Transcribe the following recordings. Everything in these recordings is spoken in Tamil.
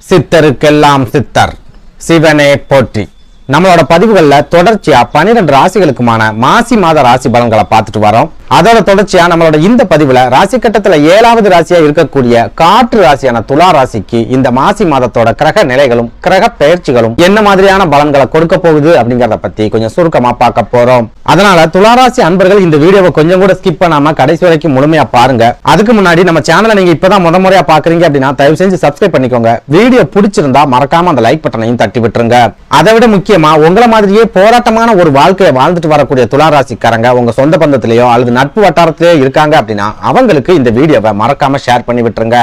சித்தருக்கெல்லாம் சித்தர் சிவனே போற்றி. நம்மளோட பதிவுகள்ல தொடர்ச்சியா 12 ராசிகளுக்குமான மாசி மாத ராசி பலன்களை பார்த்துட்டு வரோம். அதோட தொடர்ச்சியா நம்மளோட இந்த பதிவுல ராசி கட்டத்துல 7வது ராசியா இருக்கக்கூடிய காற்று ராசியான துலா ராசிக்கு இந்த மாசி மாதத்தோட கிரக நிலைகளும் கிரக பெயர்ச்சிகளும் என்ன மாதிரியான பலன்களை கொடுக்க போகுது அப்படிங்கறத பத்தி கொஞ்சம் சுருக்கமா பார்க்க போறோம். அதனால துலா ராசி அன்பர்கள் இந்த வீடியோவை கொஞ்சம் கூட ஸ்கிப் பண்ணாம கடைசி வரைக்கும் முழுமையா பாருங்க. அதுக்கு முன்னாடி நம்ம சேனலை நீங்க இப்பதான் முறையா பாக்குறீங்க அப்படின்னா தயவு செஞ்சு சப்ஸ்கிரைப் பண்ணிக்கோங்க. வீடியோ பிடிச்சிருந்தா மறக்காம அந்த லைக் பட்டனையும் தட்டி விட்டுருங்க. அதை விட முக்கியமா உங்களை மாதிரியே போராட்டமான ஒரு வாழ்க்கையை வாழ்ந்துட்டு வரக்கூடிய துலா ராசிக்காரங்க உங்க சொந்த பந்தத்திலேயோ அல்லது நட்பு வட்டாரத்திலேயோ இருக்காங்க அப்படின்னா அவங்களுக்கு இந்த வீடியோவை மறக்காம ஷேர் பண்ணி விட்டுருங்க.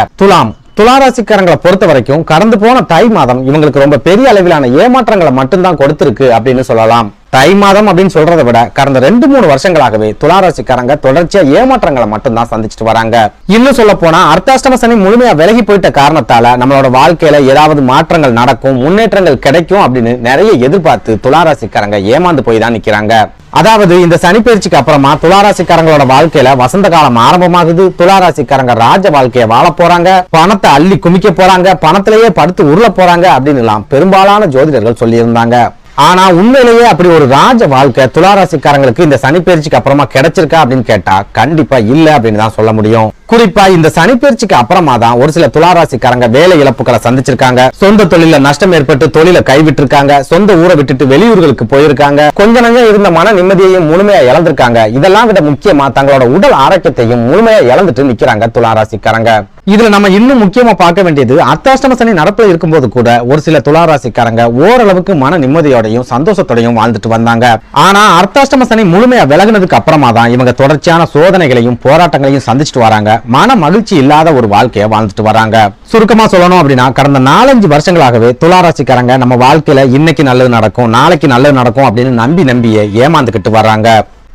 துலா ராசிக்காரங்களை பொறுத்த வரைக்கும் கடந்து போன தை மாதம் இவங்களுக்கு ரொம்ப பெரிய அளவிலான ஏமாற்றங்களை மட்டும்தான் கொடுத்திருக்கு அப்படின்னு சொல்லலாம். தை மாதம் அப்படின்னு சொல்றதை விட கடந்த 2-3 வருஷங்களாகவே துலா ராசிக்காரங்க தொடர்ச்சியா ஏமாற்றங்களை மட்டும்தான் சந்திச்சுட்டு வராங்க. இன்னும் சொல்ல போனா அர்த்தாஷ்டம சனி முழுமையா விலகி போயிட்ட காரணத்தால நம்மளோட வாழ்க்கையில ஏதாவது மாற்றங்கள் நடக்கும், முன்னேற்றங்கள் கிடைக்கும் அப்படின்னு நிறைய எதிர்பார்த்து துலா ராசிக்காரங்க ஏமாந்து போய் தான் நிக்கிறாங்க. அதாவது இந்த சனி பயிற்சிக்கு அப்புறமா துலா ராசிக்காரங்களோட வாழ்க்கையில வசந்த காலம் ஆரம்பமாகுது. துலா ராசிக்காரங்க ராஜ வாழ்க்கைய வாழ போறாங்க, பணத்தை அள்ளி குமிக்க போறாங்க, பணத்திலேயே படுத்து உருள போறாங்க அப்படின்னு எல்லாம் பெரும்பாலான ஜோதிடர்கள் சொல்லி இருந்தாங்க. ஆனா உண்மையிலேயே அப்படி ஒரு ராஜ வாழ்க்கை துலா ராசிக்காரங்களுக்கு இந்த சனி பயிற்சிக்கு அப்புறமா கிடைச்சிருக்கா அப்படின்னு கேட்டா கண்டிப்பா இல்ல அப்படின்னு தான் சொல்ல முடியும். குறிப்பா இந்த சனி பயிற்சிக்கு அப்புறமா தான் ஒரு சில துலா ராசிக்காரங்க வேலை இழப்புகளை சந்திச்சிருக்காங்க, சொந்த தொழில நஷ்டம் ஏற்பட்டு தொழிலை கைவிட்டு இருக்காங்க, சொந்த ஊரை விட்டுட்டு வெளியூர்களுக்கு போயிருக்காங்க, கொஞ்ச நஞ்சம் இருந்த மன நிம்மதியையும் முழுமையா இழந்திருக்காங்க. இதெல்லாம் விட முக்கியமா தங்களோட உடல் ஆரோக்கியத்தையும் முழுமையா இழந்துட்டு நிக்கிறாங்க துலா ராசிக்காரங்க. இதுல நம்ம இன்னும் முக்கியமா பார்க்க வேண்டியது அர்த்தாஷ்டம சனி நடப்புல இருக்கும்போது கூட ஒரு சில துலா ராசிக்காரங்க ஓரளவுக்கு மன நிம்மதியோடையும் சந்தோஷத்தோடையும் வாழ்ந்துட்டு வந்தாங்க. ஆனா அர்த்தாஷ்டம சனி முழுமையா விலகினதுக்கு அப்புறமா தான் இவங்க தொடர்ச்சியான சோதனைகளையும் போராட்டங்களையும் சந்திச்சுட்டு வராங்க. மன மகிழ்ச்சி இல்லாத ஒரு வாழ்க்கையை வாழ்ந்துட்டு வராங்க. சுருக்கமா சொல்லணும் அப்படின்னா கடந்த 4-5 வருஷங்களாகவே துலா ராசிக்காரங்க நம்ம வாழ்க்கையில இன்னைக்கு நல்லது நடக்கும், நாளைக்கு நல்லது நடக்கும் அப்படின்னு நம்பியே ஏமாந்துகிட்டு வர்றாங்க.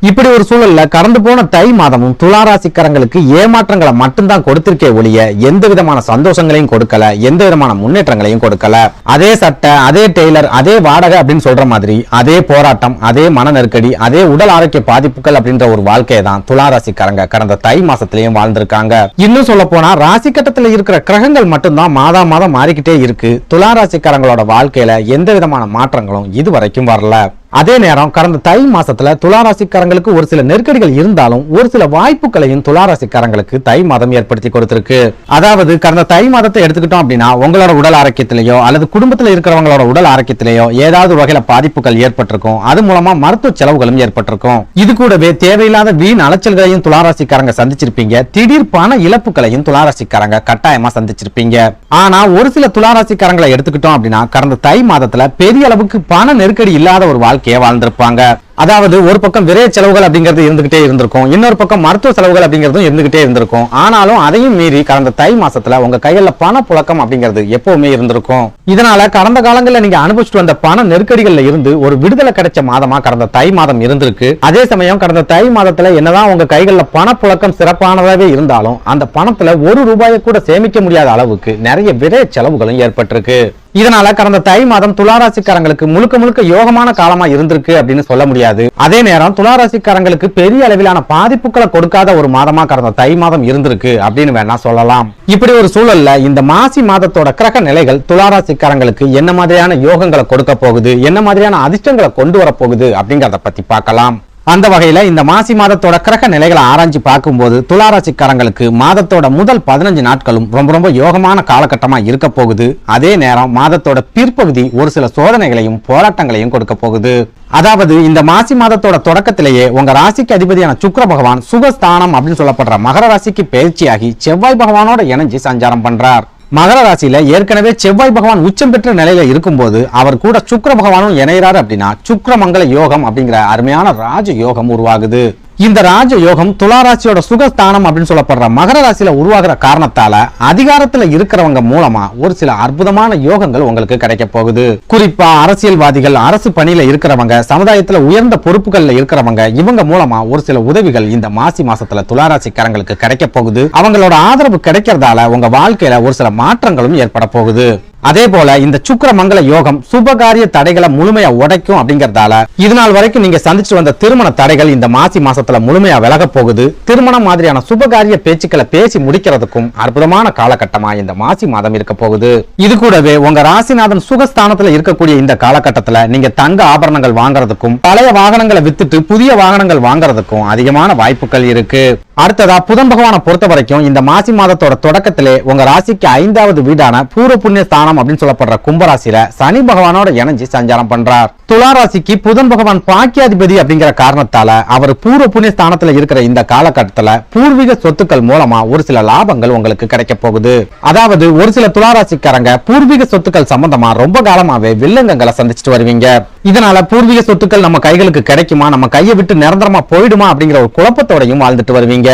இப்படி ஒரு சூழல்ல கடந்து போன தை மாதமும் துலா ராசிக்காரங்களுக்கு ஏமாற்றங்களை மட்டும்தான் கொடுத்திருக்கே ஒழிய எந்த விதமான சந்தோஷங்களையும் கொடுக்கல, எந்த விதமான முன்னேற்றங்களையும் கொடுக்கல. அதே சட்டை, அதே டெய்லர், அதே வாடகை அப்படின்னு சொல்ற மாதிரி அதே போராட்டம், அதே மன நெருக்கடி, அதே உடல் ஆரோக்கிய பாதிப்புகள் அப்படின்ற ஒரு வாழ்க்கையை தான் துலா ராசிக்காரங்க கடந்த தை மாசத்திலையும் வாழ்ந்திருக்காங்க. இன்னும் சொல்ல போனா ராசி கட்டத்துல இருக்கிற கிரகங்கள் மட்டும்தான் மாதம் மாறிக்கிட்டே இருக்கு. துலா ராசிக்காரங்களோட வாழ்க்கையில எந்த விதமான மாற்றங்களும் இதுவரைக்கும் வரல. அதே நேரம் கடந்த தை மாசத்துல துலா ராசிக்காரங்களுக்கு ஒரு சில நெருக்கடிகள் இருந்தாலும் ஒரு சில வாய்ப்புகளையும் துலா ராசிக்காரங்களுக்கு தை மாதம் ஏற்படுத்தி கொடுத்திருக்கு. அதாவது கடந்த தை மாதத்தை எடுத்துக்கிட்டோம் அப்படின்னா உங்களோட உடல் ஆரோக்கியத்திலேயோ அல்லது குடும்பத்தில் இருக்கிறவங்களோட உடல் ஆரோக்கியத்திலேயோ ஏதாவது வகையில பாதிப்புகள் ஏற்பட்டிருக்கும். அது மூலமா மருத்துவ செலவுகளும் ஏற்பட்டிருக்கும். இது கூடவே தேவையில்லாத வீண் அலைச்சல்களையும் துலா ராசிக்காரங்க சந்திச்சிருப்பீங்க. திடீர் பண இழப்புகளையும் துலா ராசிக்காரங்க கட்டாயமா சந்திச்சிருப்பீங்க. ஆனா ஒரு சில துலா ராசிக்காரங்களை எடுத்துக்கிட்டோம் அப்படின்னா கடந்த தை மாதத்துல பெரிய அளவுக்கு பண நெருக்கடி இல்லாத ஒரு வாழ்க்கையை வாழ்ந்திருப்பாங்க. அதாவது ஒரு பக்கம் விரைய செலவுகள் அப்படிங்கிறது இருந்துகிட்டே இருந்திருக்கும், இன்னொரு பக்கம் மருத்துவ செலவுகள் அப்படிங்கிறதும் இருந்துகிட்டே இருந்திருக்கும். ஆனாலும் அதையும் மீறி கடந்த தை மாசத்துல உங்க கையில பண புழக்கம் அப்படிங்கிறது எப்பவுமே இருந்திருக்கும். இதனால கடந்த காலங்களில் நீங்க அனுபவிச்சுட்டு வந்த பண நெருக்கடிகள்ல இருந்து ஒரு விடுதலை கிடைச்ச மாதமா கடந்த தை மாதம் இருந்திருக்கு. அதே சமயம் கடந்த தை மாதத்துல என்னதான் உங்க கைகள்ல பண புழக்கம் சிறப்பானதாவே இருந்தாலும் அந்த பணத்துல ₹1 கூட சேமிக்க முடியாத அளவுக்கு நிறைய விரைய செலவுகளும் ஏற்பட்டிருக்கு. இதனால கடந்த தை மாதம் துலா ராசிக்காரங்களுக்கு முழுக்க யோகமான காலமா இருந்திருக்கு அப்படின்னு சொல்ல முடியாது. அதே நேரம் துலா ராசிக்காரங்களுக்கு பெரிய அளவிலான பாதிப்புகளை கொடுக்காத ஒரு மாதமா கடந்த தை மாதம் இருந்திருக்கு அப்படின்னு வேணா சொல்லலாம். இப்படி ஒரு சூழல்ல இந்த மாசி மாதத்தோட கிரக நிலைகள் துலா ராசிக்காரங்களுக்கு என்ன மாதிரியான யோகங்களை கொடுக்க போகுது, என்ன மாதிரியான அதிர்ஷ்டங்களை கொண்டு வர போகுது அப்படிங்கறத பத்தி பார்க்கலாம். அந்த வகையில இந்த மாசி மாதத்தோட கிரக நிலைகளை ஆராய்ச்சி பார்க்கும்போது துலா ராசிக்காரங்களுக்கு மாதத்தோட முதல் 15 நாட்களும் ரொம்ப யோகமான காலகட்டமா இருக்க போகுது. அதே நேரம் மாதத்தோட பிற்பகுதி ஒரு சில சோதனைகளையும் போராட்டங்களையும் கொடுக்க போகுது. அதாவது இந்த மாசி மாதத்தோட தொடக்கத்திலேயே உங்க ராசிக்கு அதிபதியான சுக்கிர பகவான் சுகஸ்தானம் அப்படின்னு சொல்லப்படுற மகர ராசிக்கு பயிற்சியாகி செவ்வாய் பகவானோட இணைஞ்சு சஞ்சாரம் பண்றார். மகர ராசியில ஏற்கனவே செவ்வாய் பகவான் உச்சம் பெற்ற நிலையில இருக்கும்போது அவர் கூட சுக்கிர பகவானும் இணைகிறார் அப்படின்னா சுக்கிரமங்கல யோகம் அப்படிங்கிற அருமையான ராஜ யோகம் உருவாகுது. இந்த ராஜ யோகம் துலா ராசியோட சுகஸ்தானம் அப்படின்னு சொல்லப்படுற மகர ராசியில உருவாகிற காரணத்தால அதிகாரத்துல இருக்கிறவங்க மூலமா ஒரு சில அற்புதமான யோகங்கள் உங்களுக்கு கிடைக்க போகுது. குறிப்பா அரசியல்வாதிகள், அரசு பணியில இருக்கிறவங்க, சமுதாயத்துல உயர்ந்த பொறுப்புகள்ல இருக்கிறவங்க, இவங்க மூலமா ஒரு சில உதவிகள் இந்த மாசி மாசத்துல துலா ராசிக்காரங்களுக்கு கிடைக்க போகுது. அவங்களோட ஆதரவு கிடைக்கிறதால உங்க வாழ்க்கையில ஒரு சில மாற்றங்களும் ஏற்பட போகுது. அதே போல இந்த சுக்கிர மங்கள யோகம் சுபகாரிய தடைகளை முழுமையா உடைக்கும் அப்படிங்கறதால இது நாள் வரைக்கும் நீங்க சந்திச்சு வந்த திருமண தடைகள் இந்த மாசி மாசத்துல முழுமையா விலக போகுது. திருமணம் மாதிரியான சுபகாரிய பேச்சுக்களை பேசி முடிக்கிறதுக்கும் அற்புதமான காலகட்டமா இந்த மாசி மாதம் இருக்க போகுது. இது கூடவே உங்க ராசிநாதன் சுகஸ்தானத்துல இருக்கக்கூடிய இந்த காலகட்டத்துல நீங்க தங்க ஆபரணங்கள் வாங்குறதுக்கும் பழைய வாகனங்களை வித்துட்டு புதிய வாகனங்கள் வாங்குறதுக்கும் அதிகமான வாய்ப்புகள் இருக்கு. அடுத்ததா புதன் பகவானை பொறுத்த வரைக்கும் இந்த மாசி மாதத்தோட தொடக்கத்திலே உங்க ராசிக்கு 5வது வீடான பூர்வ புண்ணிய ஸ்தானம் அப்படின்னு சொல்லப்படுற கும்பராசியில சனி பகவானோட இணைஞ்சு சஞ்சாரம் பண்றார். துலா ராசிக்கு புதன் பகவான் பாக்கியாதிபதி அப்படிங்கிற காரணத்தால அவர் பூர்வ புண்ணிய ஸ்தானத்துல இருக்கிற இந்த காலகட்டத்துல பூர்வீக சொத்துக்கள் மூலமா ஒரு சில லாபங்கள் உங்களுக்கு கிடைக்க போகுது. அதாவது ஒரு சில துலா ராசிக்காரங்க பூர்வீக சொத்துக்கள் சம்பந்தமா ரொம்ப காலமாவே வில்லங்கங்களை சந்திச்சுட்டு வருவீங்க. இதனால பூர்வீக சொத்துக்கள் நம்ம கைகளுக்கு கிடைக்குமா, நம்ம கையை விட்டு நிரந்தரமா போயிடுமா அப்படிங்கிற ஒரு குழப்பத்தோடையும் வாழ்ந்துட்டு வருவீங்க.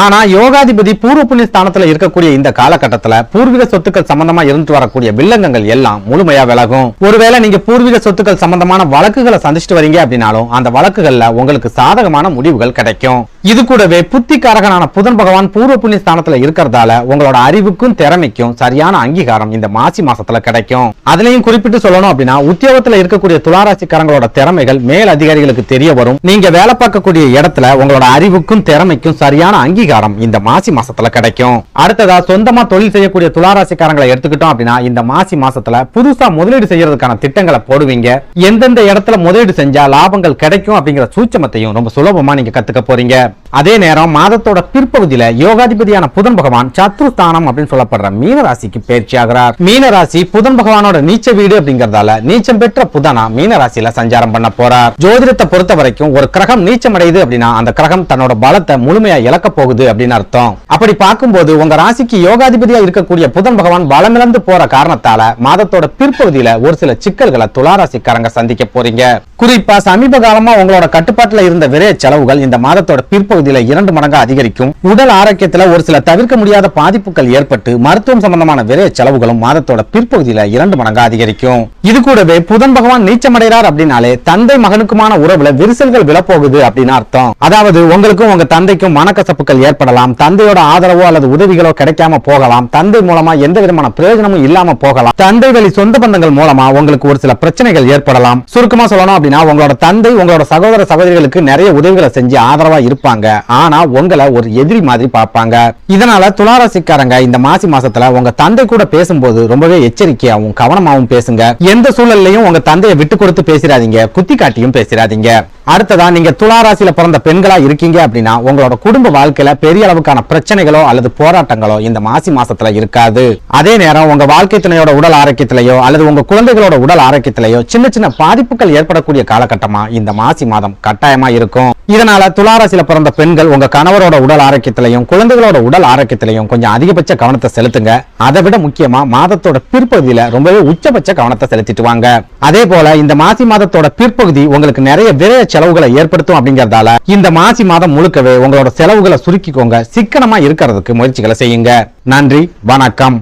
ஆனா யோகாதிபதி பூர்வ புண்ணிய ஸ்தானத்துல இருக்கக்கூடிய இந்த காலகட்டத்துல பூர்வீக சொத்துக்கள் சம்பந்தமா இருந்துட்டு வரக்கூடிய வில்லங்கங்கள் எல்லாம் முழுமையா விலகும். ஒருவேளை நீங்க பூர்வீக சொத்துக்கள் சம்பந்தமான வழக்குகளை சந்திச்சுட்டு வரீங்க அப்படின்னாலும் அந்த வழக்குகள்ல உங்களுக்கு சாதகமான முடிவுகள் கிடைக்கும். இது கூடவே புத்திகாரகனான புதன் பகவான் பூர்வ புண்ணிய ஸ்தானத்துல இருக்கிறதால உங்களோட அறிவுக்கும் திறமைக்கும் சரியான அங்கீகாரம் இந்த மாசி மாசத்துல கிடைக்கும். அதுலயும் குறிப்பிட்டு சொல்லணும் அப்படின்னா உத்தியோகத்துல இருக்கக்கூடிய துளாராசிக்காரங்களோட திறமைகள் மேல் அதிகாரிகளுக்கு தெரிய வரும். நீங்க வேலை பார்க்கக்கூடிய இடத்துல உங்களோட அறிவுக்கும் திறமைக்கும் சரியான அங்கீகாரம் இந்த மாசி மாசத்துல கிடைக்கும். அடுத்ததா சொந்தமா தொழில் செய்யக்கூடிய துளாராசிக்காரங்களை எடுத்துக்கிட்டோம் அப்படின்னா இந்த மாசி மாசத்துல புதுசா முதலீடு செய்யறதுக்கான திட்டங்களை போடுவீங்க. எந்தெந்த இடத்துல முதலீடு செஞ்சா லாபங்கள் கிடைக்கும் அப்படிங்கிற சூட்சமத்தையும் ரொம்ப சுலபமா நீங்க கத்துக்க போறீங்க. அதே நேரம் மாதத்தோட பிற்பகுதியில யோகாதிபதியான புதன் பகவான் சத்ருஸ்தானம் அப்படின்னு சொல்லப்படுற மீன ராசிக்கு பயிற்சி ஆகிறார். மீன ராசி புதன் பகவானோட நீச்ச வீடு அப்படிங்கறதால நீச்சம் பெற்ற புதனா மீன ராசியில சஞ்சாரம் பண்ண போறார். ஜோதிடத்தை பொறுத்த வரைக்கும் ஒரு கிரகம் நீச்சம் அடையுது அப்படின்னா அந்த கிரகம் தன்னோட பலத்தை முழுமையா இழக்க போகுது அப்படின்னு அர்த்தம். அப்படி பார்க்கும்போது உங்க ராசிக்கு யோகாதிபதியா இருக்கக்கூடிய புதன் பகவான் பலமிழந்து போற காரணத்தால மாதத்தோட பிற்பகுதியில ஒரு சில சிக்கல்களை துளாராசிக்காரங்க சந்திக்க போறீங்க. குறிப்பா சமீப காலமா உங்களோட கட்டுப்பாட்டுல இருந்த விரைய செலவுகள் இந்த மாதத்தோட பிற்பகுதியில 2 மடங்கு அதிகரிக்கும். உடல் ஆரோக்கியத்துல ஒரு சில தவிர்க்க முடியாத பாதிப்புகள் ஏற்பட்டு மருத்துவம் சம்பந்தமான விரைய செலவுகளும் மாதத்தோட பிற்பகுதியில 2 மடங்கு அதிகரிக்கும். இது கூடவே புதன் பகவான் நீச்சமடைறார் அப்படின்னாலே தந்தை மகனுக்குமான உறவுல விரிசல்கள் விழப்போகுது அப்படின்னு அர்த்தம். அதாவது உங்களுக்கும் உங்க தந்தைக்கும் மனக்கசப்புகள் ஏற்படலாம், தந்தையோட ஆதரவோ அல்லது உதவிகளோ கிடைக்காம போகலாம், தந்தை மூலமா எந்த விதமான பிரயோஜனமும் இல்லாம போகலாம், தந்தை வழி சொந்த பந்தங்கள் மூலமா உங்களுக்கு ஒரு சில பிரச்சனைகள் ஏற்படலாம். சுருக்கமா சொல்லணும் அப்படின்னா உங்களோட தந்தை உங்களோட சகோதர சகோதரிகளுக்கு நிறைய உதவிகளை செஞ்சு ஆதரவா இருப்பாங்க. ஆனா உங்களை ஒரு எதிரி மாதிரி பார்ப்பாங்க. இதனால துளாராசிக்காரங்க இந்த மாசி மாசத்துல உங்க தந்தை கூட பேசும்போது ரொம்பவே எச்சரிக்கையாவும் கவனமாவும் பேசுங்க. எந்த சூழல்லையும் உங்க தந்தையை விட்டு கொடுத்து பேசிடாதீங்க, குத்தி காட்டியும் பேசிடாதீங்க. அடுத்ததா நீங்க துளாராசியில பிறந்த பெண்களா இருக்கீங்க அப்படின்னா உங்களோட குடும்ப வாழ்க்கையில பெரிய அளவுக்கான பிரச்சனைகளோ அல்லது போராட்டங்களோ இந்த மாசி மாசத்துல இருக்காது. அதே நேரம் உங்க வாழ்க்கை துணையோட உடல் ஆரோக்கியத்திலேயோ அல்லது உங்க குழந்தைகளோட உடல் ஆரோக்கியத்திலேயோ சின்ன சின்ன பாதிப்புகள் ஏற்படக்கூடிய காலகட்டமா இந்த மாசி மாதம் கட்டாயமா இருக்கும். இதனால துளாராசியில பிறந்த பெண்கள் உங்க கணவரோட உடல் ஆரோக்கியத்திலையும் குழந்தைகளோட உடல் ஆரோக்கியத்திலையும் கொஞ்சம் அதிகபட்ச கவனத்தை செலுத்துங்க. அதை விட முக்கியமா மாதத்தோட பிற்பகுதியில ரொம்பவே உச்சபட்ச கவனத்தை செலுத்திட்டு வாங்க. அதே போல இந்த மாசி மாதத்தோட பிற்பகுதி உங்களுக்கு நிறைய விரைய செலவுகளை ஏற்படுத்தும் அப்படிங்கறதால இந்த மாசி மாதம் முழுக்கவே உங்களோட செலவுகளை சுருக்கிக்கோங்க. சிக்கனமா இருக்கிறதுக்கு முயற்சிகளை செய்யுங்க. நன்றி, வணக்கம்.